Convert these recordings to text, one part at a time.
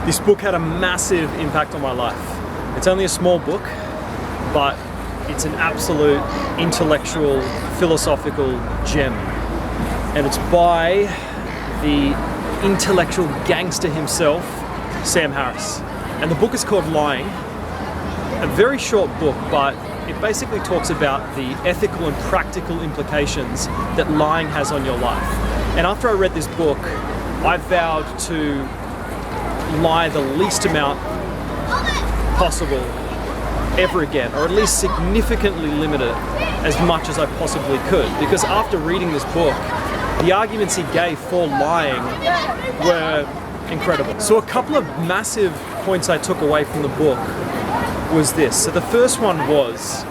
This book had a massive impact on my life. It's only a small book, but it's an absolute intellectual, philosophical gem. And it's by the intellectual gangster himself, Sam Harris. And the book is called Lying. A very short book, but it basically talks about the ethical and practical implications that lying has on your life. And after I read this book, I vowed to lie the least amount possible ever again, or at least significantly limit it as much as I possibly could. Because after reading this book, the arguments he gave for lying were incredible. So a couple of massive points I took away from the book was this. So the first one was,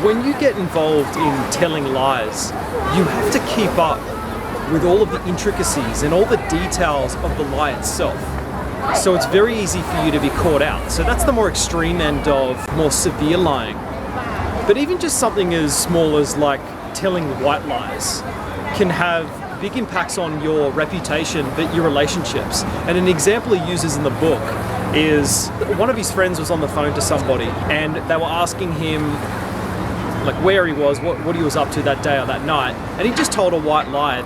when you get involved in telling lies, you have to keep up with all of the intricacies and all the details of the lie itself. So it's very easy for you to be caught out. So that's the more extreme end of more severe lying. But even just something as small as like telling white lies can have big impacts on your reputation, but your relationships. And an example he uses in the book is one of his friends was on the phone to somebody and they were asking him like where he was, what he was up to that day or that night, and he just told a white lie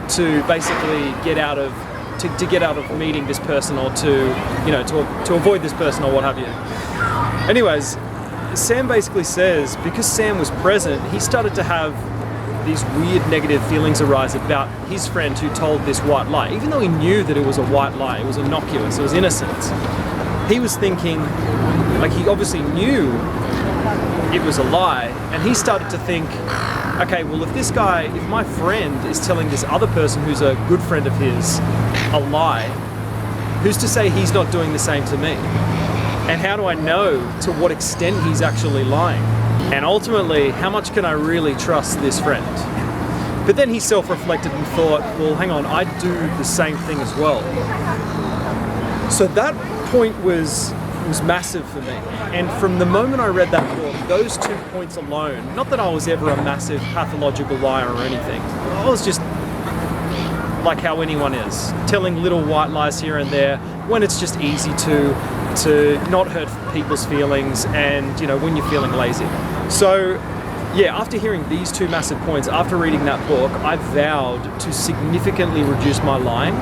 to basically get out of meeting this person, or to avoid this person or what have you. Anyways, Sam basically says because Sam was present, he started to have these weird negative feelings arise about his friend who told this white lie. Even though he knew that it was a white lie, it was innocuous, it was innocent, he was thinking, like, he obviously knew it was a lie, and he started to think, okay, well, if my friend is telling this other person who's a good friend of his a lie, who's to say he's not doing the same to me? And how do I know to what extent he's actually lying? And ultimately, how much can I really trust this friend? But then he self-reflected and thought, well, hang on, I do the same thing as well. So that point was massive for me. And from the moment I read that book, those 2 points alone, not that I was ever a massive pathological liar or anything, I was just like how anyone is, telling little white lies here and there when it's just easy to not hurt people's feelings and, when you're feeling lazy. So yeah, after hearing these 2 massive points, after reading that book, I vowed to significantly reduce my lying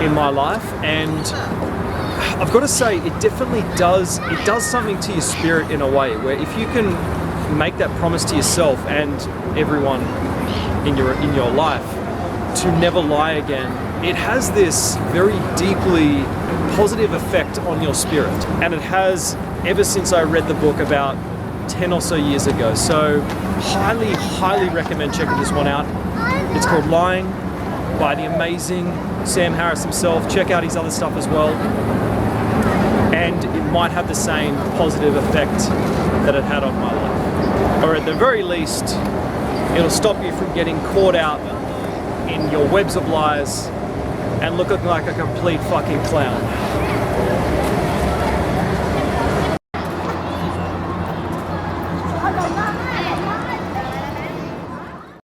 in my life. And I've got to say, it definitely does something to your spirit in a way, where if you can make that promise to yourself and everyone in your life to never lie again, it has this very deeply positive effect on your spirit. And it has ever since I read the book about 10 or so years ago. So highly, highly recommend checking this one out. It's called Lying by the amazing Sam Harris himself. Check out his other stuff as well. And it might have the same positive effect that it had on my life. Or at the very least, it'll stop you from getting caught out in your webs of lies and looking like a complete fucking clown.